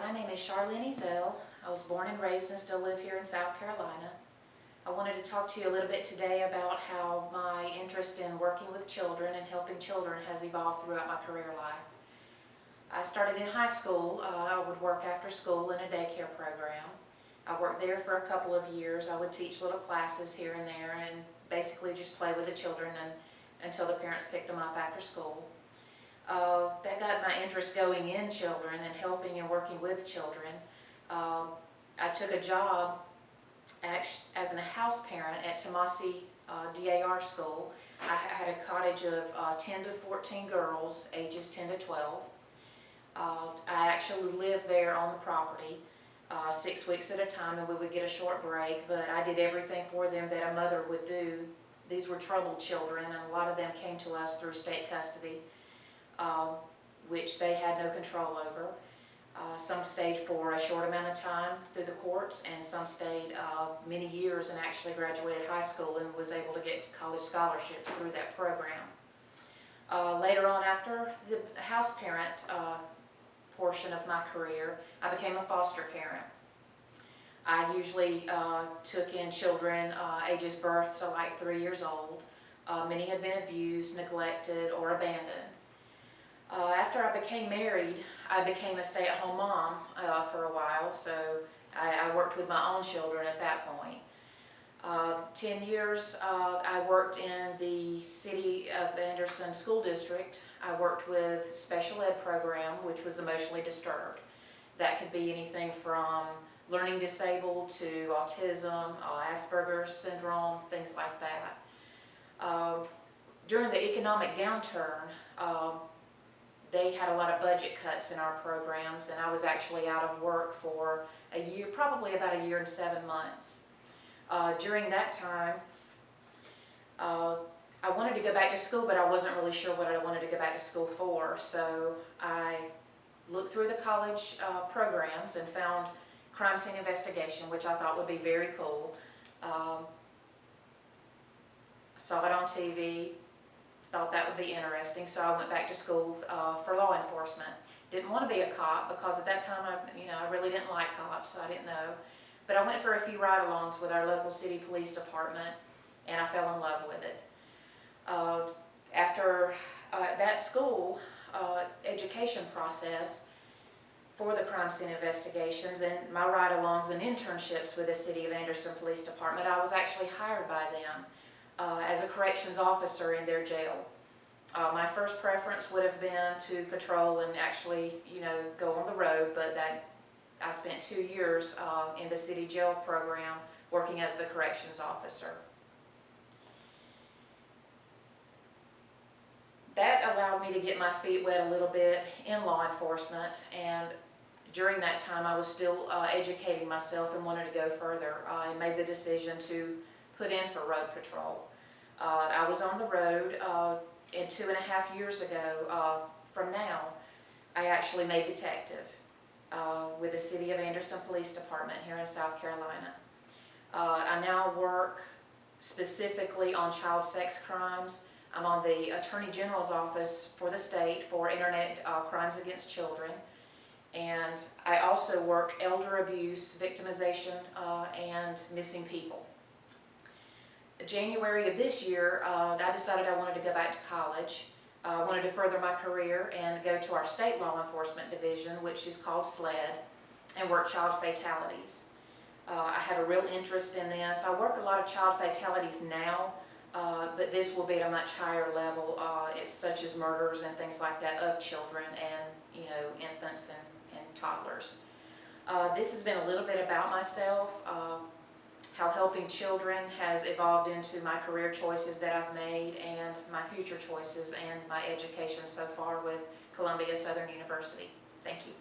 My name is Charlene Ezell. I was born and raised and still live here in South Carolina. I wanted to talk to you a little bit today about how my interest in working with children and helping children has evolved throughout my career life. I started in high school. I would work after school in a daycare program. I worked there for a couple of years. I would teach little classes here and there and basically just play with the children until the parents picked them up after school. That got my interest going in children and helping and working with children. I took a job as a house parent at Tomasi DAR school. I had a cottage of 10 to 14 girls, ages 10 to 12. I actually lived there on the property 6 weeks at a time, and we would get a short break, but I did everything for them that a mother would do. These were troubled children, and a lot of them came to us through state custody, which they had no control over. Some stayed for a short amount of time through the courts, and some stayed many years and actually graduated high school and was able to get college scholarships through that program. Later on, after the house parent portion of my career, I became a foster parent. I usually took in children ages birth to like 3 years old. Many had been abused, neglected, or abandoned. After I became married, I became a stay-at-home mom for a while, so I worked with my own children at that point. 10 years I worked in the City of Anderson School District. I worked with special ed program, which was emotionally disturbed. That could be anything from learning disabled to autism, Asperger's syndrome, things like that. During the economic downturn, they had a lot of budget cuts in our programs, and I was actually out of work for a year, probably about a year and 7 months. During that time, I wanted to go back to school, but I wasn't really sure what I wanted to go back to school for. So I looked through the college programs and found crime scene investigation, which I thought would be very cool. Saw it on TV, thought that would be interesting, so I went back to school for law enforcement. Didn't want to be a cop because at that time I really didn't like cops, so I didn't know. But I went for a few ride-alongs with our local city police department, and I fell in love with it. After that school education process for the crime scene investigations and my ride-alongs and internships with the City of Anderson Police Department, I was actually hired by them as a corrections officer in their jail. My first preference would have been to patrol and actually, go on the road, but I spent 2 years in the city jail program working as the corrections officer. That allowed me to get my feet wet a little bit in law enforcement, and during that time I was still educating myself and wanted to go further. I made the decision to put in for road patrol. I was on the road, and 2.5 years ago from now, I actually made detective with the City of Anderson Police Department here in South Carolina. I now work specifically on child sex crimes. I'm on the Attorney General's office for the state for internet crimes against children. And I also work elder abuse, victimization, and missing people. January of this year, I decided I wanted to go back to college. I wanted to further my career and go to our state law enforcement division, which is called SLED, and work child fatalities. I have a real interest in this. I work a lot of child fatalities now, but this will be at a much higher level, such as murders and things like that of children and infants and toddlers. This has been a little bit about myself, how helping children has evolved into my career choices that I've made and my future choices and my education so far with Columbia Southern University. Thank you.